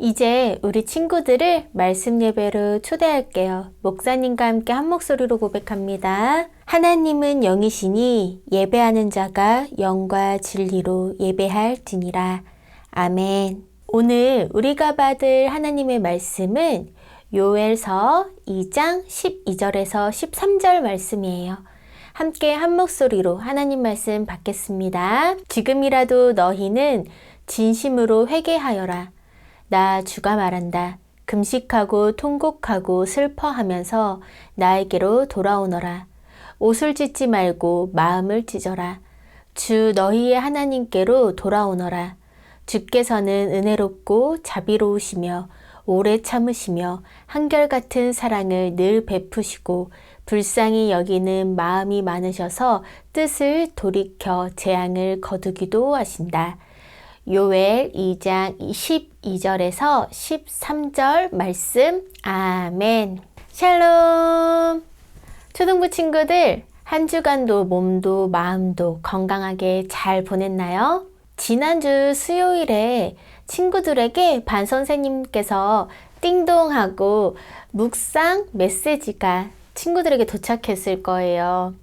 이제 우리 친구들을 말씀 예배로 초대할게요. 목사님과 함께 한 목소리로 고백합니다. 하나님은 영이시니 예배하는 자가 영과 진리로 예배할지니라. 아멘. 오늘 우리가 받을 하나님의 말씀은 요엘서 2장 12절에서 13절 말씀이에요. 함께 한 목소리로 하나님 말씀 받겠습니다. 지금이라도 너희는 진심으로 회개하여라. 나 주가 말한다. 금식하고 통곡하고 슬퍼하면서 나에게로 돌아오너라. 옷을 찢지 말고 마음을 찢어라. 주 너희의 하나님께로 돌아오너라. 주께서는 은혜롭고 자비로우시며 오래 참으시며 한결같은 사랑을 늘 베푸시고 불쌍히 여기는 마음이 많으셔서 뜻을 돌이켜 재앙을 거두기도 하신다. 요엘 2장 12절에서 13절 말씀. 아멘. 샬롬. 초등부 친구들, 한 주간도 몸도 마음도 건강하게 잘 보냈나요? 지난주 수요일에 친구들에게 반 선생님께서 띵동하고 묵상 메시지가 친구들에게 도착했을 거예요.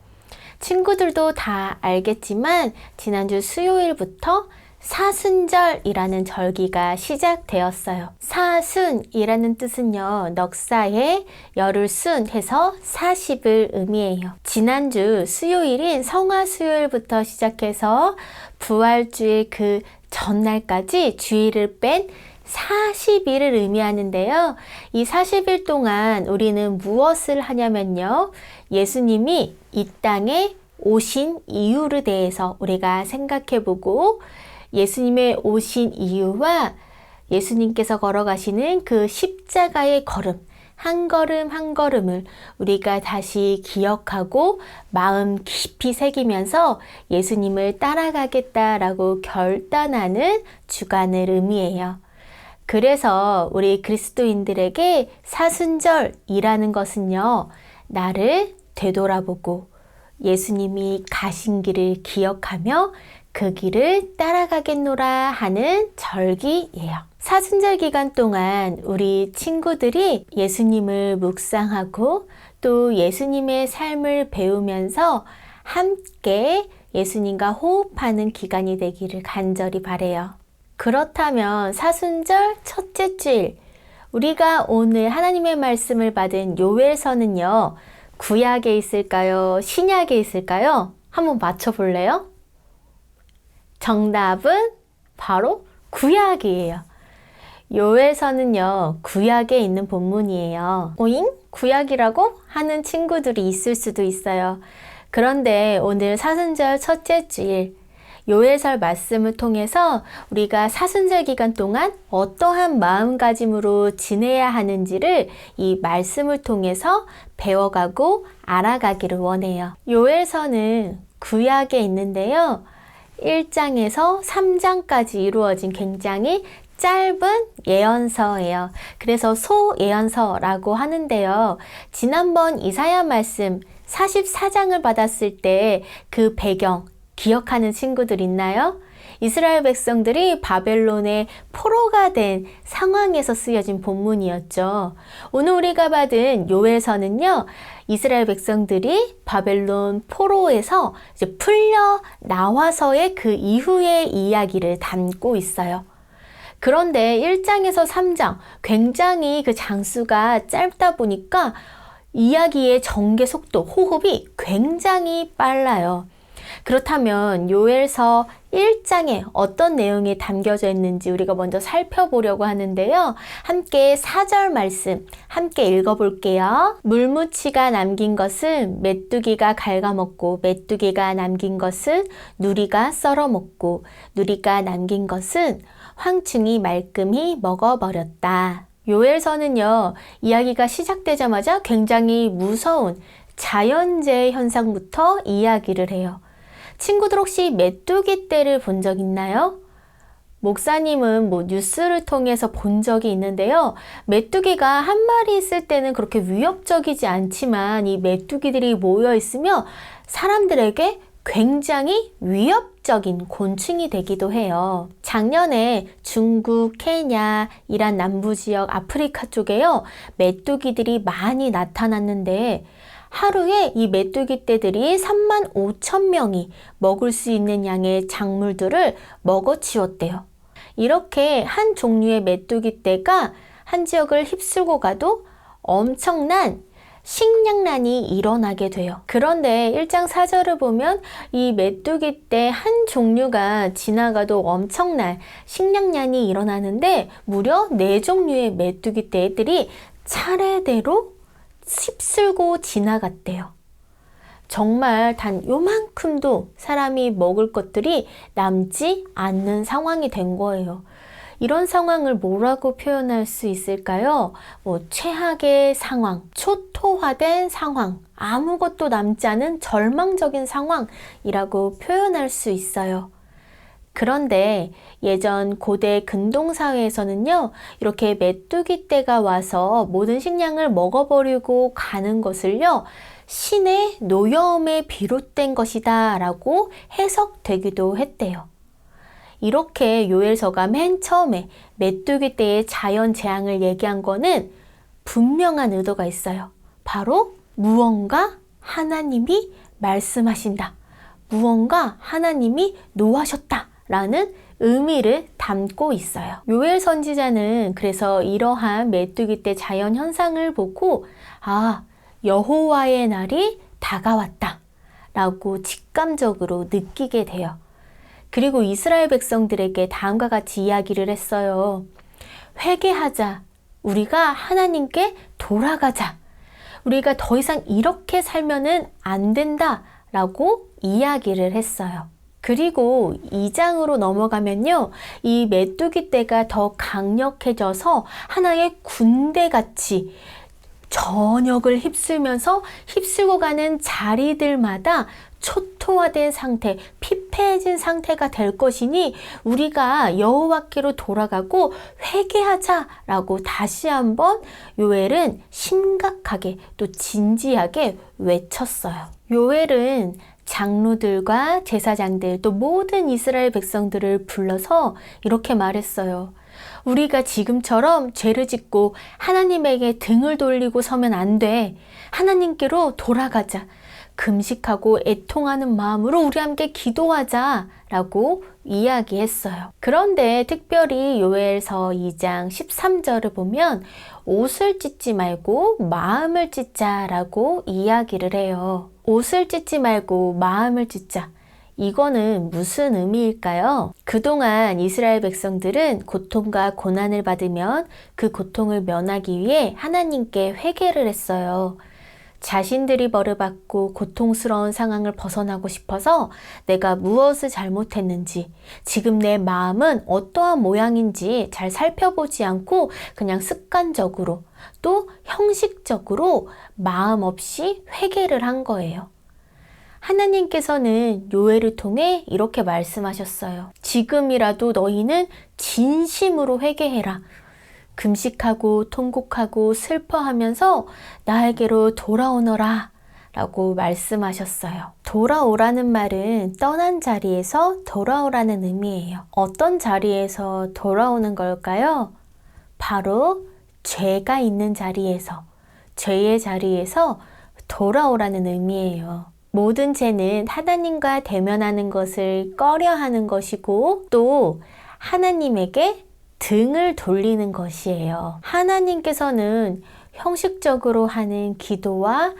친구들도 다 알겠지만 지난주 수요일부터 사순절이라는 절기가 시작되었어요. 사순이라는 뜻은요, 넉사에 열을 순 해서 40을 의미해요. 지난주 수요일인 성화수요일부터 시작해서 부활주의 그 전날까지 주일을 뺀 40일을 의미하는데요. 이 40일 동안 우리는 무엇을 하냐면요, 예수님이 이 땅에 오신 이유를 대해서 우리가 생각해보고 예수님의 오신 이유와 예수님께서 걸어가시는 그 십자가의 걸음, 한 걸음 한 걸음을 우리가 다시 기억하고 마음 깊이 새기면서 예수님을 따라가겠다라고 결단하는 주간을 의미해요. 그래서 우리 그리스도인들에게 사순절이라는 것은요, 나를 되돌아보고 예수님이 가신 길을 기억하며 그 길을 따라가겠노라 하는 절기예요. 사순절 기간 동안 우리 친구들이 예수님을 묵상하고 또 예수님의 삶을 배우면서 함께 예수님과 호흡하는 기간이 되기를 간절히 바라요. 그렇다면 사순절 첫째 주일, 우리가 오늘 하나님의 말씀을 받은 요엘서는요, 구약에 있을까요? 신약에 있을까요? 한번 맞춰볼래요? 정답은 바로 구약이에요. 요엘서는요, 구약에 있는 본문이에요. 오잉? 구약이라고 하는 친구들이 있을 수도 있어요. 그런데 오늘 사순절 첫째 주일, 요엘서 말씀을 통해서 우리가 사순절 기간 동안 어떠한 마음가짐으로 지내야 하는지를 이 말씀을 통해서 배워가고 알아가기를 원해요. 요엘서는 구약에 있는데요, 1장에서 3장까지 이루어진 굉장히 짧은 예언서예요. 그래서 소예언서라고 하는데요. 지난번 이사야 말씀 44장을 받았을 때 그 배경 기억하는 친구들 있나요? 이스라엘 백성들이 바벨론의 포로가 된 상황에서 쓰여진 본문이었죠. 오늘 우리가 받은 요엘서는요, 이스라엘 백성들이 바벨론 포로에서 이제 풀려 나와서의 그 이후의 이야기를 담고 있어요. 그런데 1장에서 3장, 굉장히 그 장수가 짧다 보니까 이야기의 전개 속도, 호흡이 굉장히 빨라요. 그렇다면 요엘서 1장에 어떤 내용이 담겨져 있는지 우리가 먼저 살펴보려고 하는데요. 함께 4절 말씀 함께 읽어볼게요. 물무치가 남긴 것은 메뚜기가 갉아먹고 메뚜기가 남긴 것은 누리가 썰어먹고 누리가 남긴 것은 황충이 말끔히 먹어버렸다. 요엘서는요, 이야기가 시작되자마자 굉장히 무서운 자연재해 현상부터 이야기를 해요. 친구들 혹시 메뚜기 떼를 본 적 있나요? 목사님은 뉴스를 통해서 본 적이 있는데요. 메뚜기가 한 마리 있을 때는 그렇게 위협적이지 않지만 이 메뚜기들이 모여 있으며 사람들에게 굉장히 위협적인 곤충이 되기도 해요. 작년에 중국, 케냐, 이란 남부 지역, 아프리카 쪽에요. 메뚜기들이 많이 나타났는데 하루에 이 메뚜기 떼들이 35,000명이 먹을 수 있는 양의 작물들을 먹어치웠대요. 이렇게 한 종류의 메뚜기 떼가 한 지역을 휩쓸고 가도 엄청난 식량난이 일어나게 돼요. 그런데 1장 4절을 보면 이 메뚜기 떼 한 종류가 지나가도 엄청난 식량난이 일어나는데 무려 4종류의 메뚜기 떼들이 차례대로 휩쓸고 지나갔대요. 정말 단 요만큼도 사람이 먹을 것들이 남지 않는 상황이 된 거예요. 이런 상황을 뭐라고 표현할 수 있을까요? 최악의 상황, 초토화된 상황, 아무것도 남지 않은 절망적인 상황이라고 표현할 수 있어요. 그런데 예전 고대 근동사회에서는요, 이렇게 메뚜기 떼가 와서 모든 식량을 먹어버리고 가는 것을요, 신의 노여움에 비롯된 것이다 라고 해석되기도 했대요. 이렇게 요엘서가 맨 처음에 메뚜기 떼의 자연 재앙을 얘기한 거는 분명한 의도가 있어요. 바로 무언가 하나님이 말씀하신다. 무언가 하나님이 노하셨다. 라는 의미를 담고 있어요. 요엘 선지자는 그래서 이러한 메뚜기 떼 자연 현상을 보고 여호와의 날이 다가왔다. 라고 직감적으로 느끼게 돼요. 그리고 이스라엘 백성들에게 다음과 같이 이야기를 했어요. 회개하자. 우리가 하나님께 돌아가자. 우리가 더 이상 이렇게 살면은 안 된다. 라고 이야기를 했어요. 그리고 2장으로 넘어가면요. 이 메뚜기 떼가 더 강력해져서 하나의 군대같이 전역을 휩쓸면서 휩쓸고 가는 자리들마다 초토화된 상태, 피폐해진 상태가 될 것이니 우리가 여호와께로 돌아가고 회개하자라고 다시 한번 요엘은 심각하게 또 진지하게 외쳤어요. 요엘은 장로들과 제사장들 또 모든 이스라엘 백성들을 불러서 이렇게 말했어요. 우리가 지금처럼 죄를 짓고 하나님에게 등을 돌리고 서면 안 돼. 하나님께로 돌아가자. 금식하고 애통하는 마음으로 우리 함께 기도하자 라고 이야기했어요. 그런데 특별히 요엘서 2장 13절을 보면 옷을 찢지 말고 마음을 찢자 라고 이야기를 해요. 옷을 찢지 말고 마음을 찢자. 이거는 무슨 의미일까요? 그동안 이스라엘 백성들은 고통과 고난을 받으면 그 고통을 면하기 위해 하나님께 회개를 했어요. 자신들이 벌을 받고 고통스러운 상황을 벗어나고 싶어서 내가 무엇을 잘못했는지, 지금 내 마음은 어떠한 모양인지 잘 살펴보지 않고 그냥 습관적으로 또 형식적으로 마음 없이 회개를 한 거예요. 하나님께서는 요엘을 통해 이렇게 말씀하셨어요. 지금이라도 너희는 진심으로 회개해라. 금식하고 통곡하고 슬퍼하면서 나에게로 돌아오너라 라고 말씀하셨어요. 돌아오라는 말은 떠난 자리에서 돌아오라는 의미예요. 어떤 자리에서 돌아오는 걸까요? 바로 죄가 있는 자리에서, 죄의 자리에서 돌아오라는 의미예요. 모든 죄는 하나님과 대면하는 것을 꺼려하는 것이고 또 하나님에게 등을 돌리는 것이에요. 하나님께서는 형식적으로 하는 기도와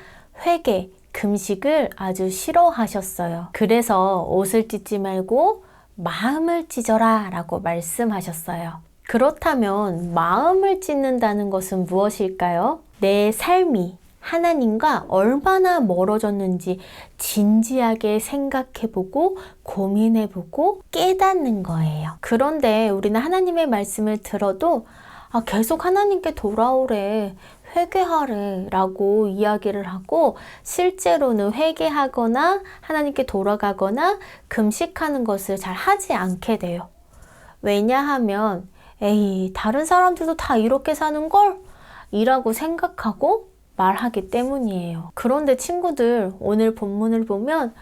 회개, 금식을 아주 싫어하셨어요. 그래서 옷을 찢지 말고 마음을 찢어라 라고 말씀하셨어요. 그렇다면 마음을 찢는다는 것은 무엇일까요? 내 삶이 하나님과 얼마나 멀어졌는지 진지하게 생각해보고 고민해보고 깨닫는 거예요. 그런데 우리는 하나님의 말씀을 들어도 계속 하나님께 돌아오래, 회개하래 라고 이야기를 하고 실제로는 회개하거나 하나님께 돌아가거나 금식하는 것을 잘 하지 않게 돼요. 왜냐하면 에이, 다른 사람들도 다 이렇게 사는걸? 이라고 생각하고 말하기 때문이에요. 그런데 친구들, 오늘 본문을 보면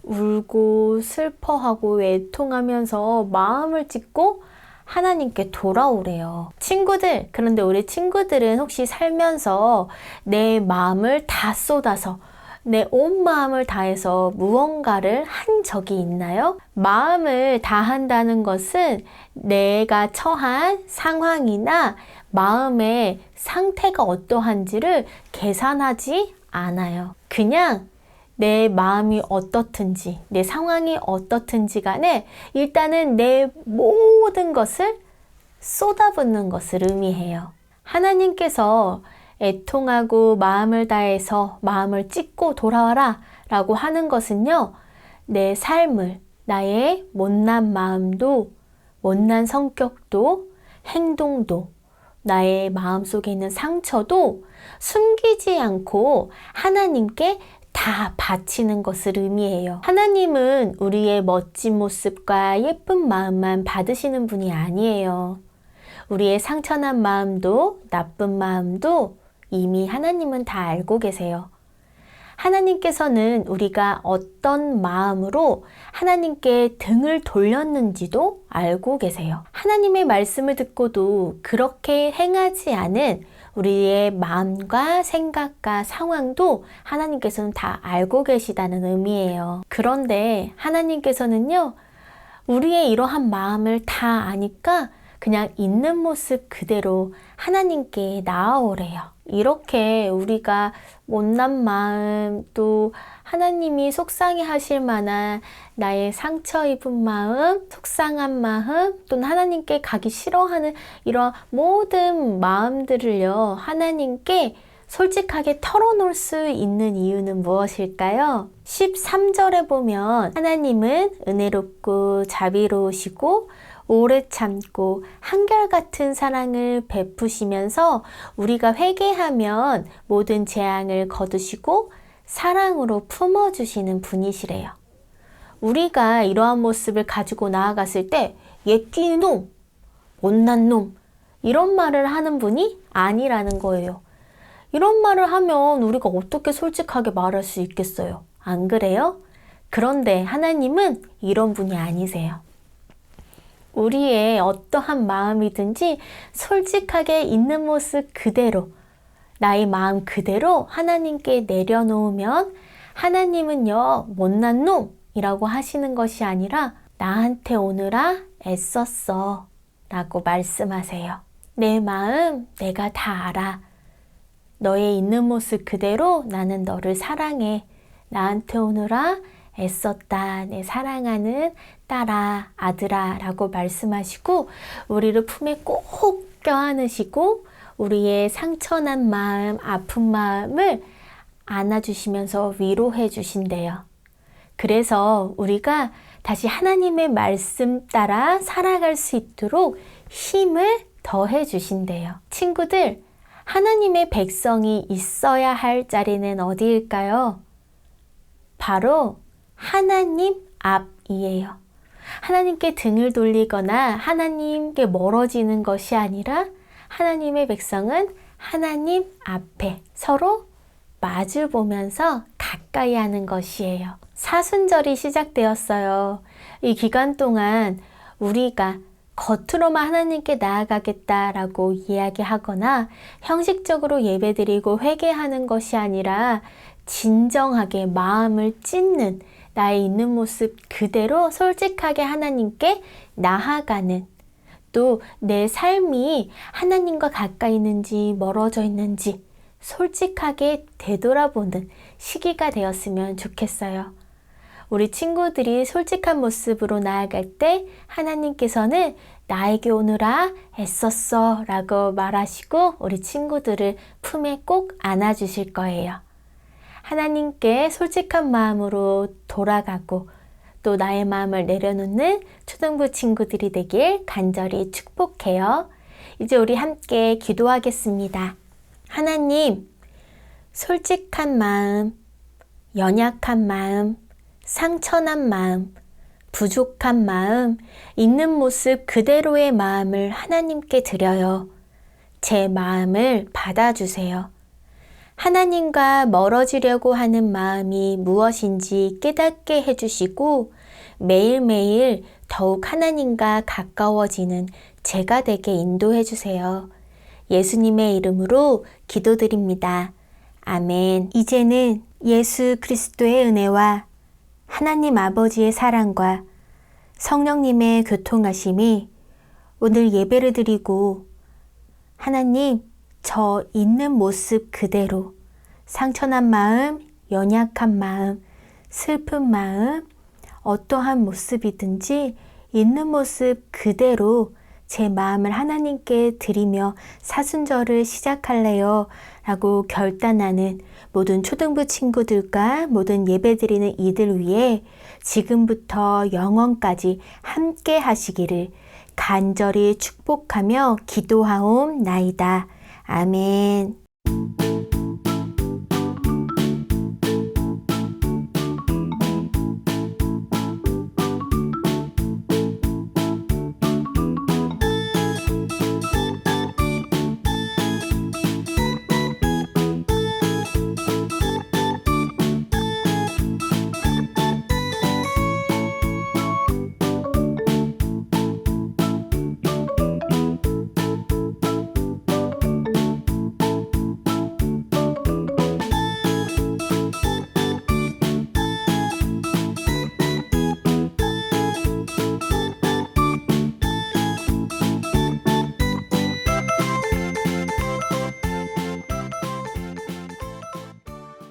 울고 슬퍼하고 애통하면서 마음을 찢고 하나님께 돌아오래요. 친구들, 그런데 우리 친구들은 혹시 살면서 내 마음을 다 쏟아서 내 온 마음을 다해서 무언가를 한 적이 있나요? 마음을 다한다는 것은 내가 처한 상황이나 마음의 상태가 어떠한지를 계산하지 않아요. 그냥 내 마음이 어떻든지, 내 상황이 어떻든지 간에 일단은 내 모든 것을 쏟아붓는 것을 의미해요. 하나님께서 애통하고 마음을 다해서 마음을 찢고 돌아와라 라고 하는 것은요, 내 삶을, 나의 못난 마음도, 못난 성격도, 행동도, 나의 마음속에 있는 상처도 숨기지 않고 하나님께 다 바치는 것을 의미해요. 하나님은 우리의 멋진 모습과 예쁜 마음만 받으시는 분이 아니에요. 우리의 상처난 마음도 나쁜 마음도 이미 하나님은 다 알고 계세요. 하나님께서는 우리가 어떤 마음으로 하나님께 등을 돌렸는지도 알고 계세요. 하나님의 말씀을 듣고도 그렇게 행하지 않은 우리의 마음과 생각과 상황도 하나님께서는 다 알고 계시다는 의미예요. 그런데 하나님께서는요, 우리의 이러한 마음을 다 아니까 그냥 있는 모습 그대로 하나님께 나아오래요. 이렇게 우리가 못난 마음, 또 하나님이 속상해 하실 만한 나의 상처 입은 마음, 속상한 마음, 또는 하나님께 가기 싫어하는 이런 모든 마음들을요, 하나님께 솔직하게 털어놓을 수 있는 이유는 무엇일까요? 13절에 보면 하나님은 은혜롭고 자비로우시고 오래 참고 한결같은 사랑을 베푸시면서 우리가 회개하면 모든 재앙을 거두시고 사랑으로 품어주시는 분이시래요. 우리가 이러한 모습을 가지고 나아갔을 때 예끼 놈, 못난 놈 이런 말을 하는 분이 아니라는 거예요. 이런 말을 하면 우리가 어떻게 솔직하게 말할 수 있겠어요? 안 그래요? 그런데 하나님은 이런 분이 아니세요. 우리의 어떠한 마음이든지 솔직하게 있는 모습 그대로, 나의 마음 그대로 하나님께 내려놓으면 하나님은요, 못난 놈이라고 하시는 것이 아니라 나한테 오느라 애썼어 라고 말씀하세요. 내 마음 내가 다 알아. 너의 있는 모습 그대로 나는 너를 사랑해. 나한테 오느라 애썼다. 내 사랑하는 딸아, 아들아 라고 말씀하시고 우리를 품에 꼭 껴안으시고 우리의 상처난 마음, 아픈 마음을 안아주시면서 위로해 주신대요. 그래서 우리가 다시 하나님의 말씀 따라 살아갈 수 있도록 힘을 더해 주신대요. 친구들, 하나님의 백성이 있어야 할 자리는 어디일까요? 바로 하나님 앞이에요. 하나님께 등을 돌리거나 하나님께 멀어지는 것이 아니라 하나님의 백성은 하나님 앞에 서로 마주 보면서 가까이 하는 것이에요. 사순절이 시작되었어요. 이 기간 동안 우리가 겉으로만 하나님께 나아가겠다라고 이야기하거나 형식적으로 예배드리고 회개하는 것이 아니라 진정하게 마음을 찢는 나의 있는 모습 그대로 솔직하게 하나님께 나아가는, 또 내 삶이 하나님과 가까이 있는지 멀어져 있는지 솔직하게 되돌아보는 시기가 되었으면 좋겠어요. 우리 친구들이 솔직한 모습으로 나아갈 때 하나님께서는 나에게 오느라 애썼어 라고 말하시고 우리 친구들을 품에 꼭 안아주실 거예요. 하나님께 솔직한 마음으로 돌아가고 또 나의 마음을 내려놓는 초등부 친구들이 되길 간절히 축복해요. 이제 우리 함께 기도하겠습니다. 하나님, 솔직한 마음, 연약한 마음, 상처난 마음, 부족한 마음, 있는 모습 그대로의 마음을 하나님께 드려요. 제 마음을 받아주세요. 하나님과 멀어지려고 하는 마음이 무엇인지 깨닫게 해주시고 매일매일 더욱 하나님과 가까워지는 제가 되게 인도해 주세요. 예수님의 이름으로 기도드립니다. 아멘. 이제는 예수 그리스도의 은혜와 하나님 아버지의 사랑과 성령님의 교통하심이 오늘 예배를 드리고 하나님 저 있는 모습 그대로 상처난 마음, 연약한 마음, 슬픈 마음, 어떠한 모습이든지 있는 모습 그대로 제 마음을 하나님께 드리며 사순절을 시작할래요 라고 결단하는 모든 초등부 친구들과 모든 예배드리는 이들 위해 지금부터 영원까지 함께 하시기를 간절히 축복하며 기도하옵나이다. 아멘.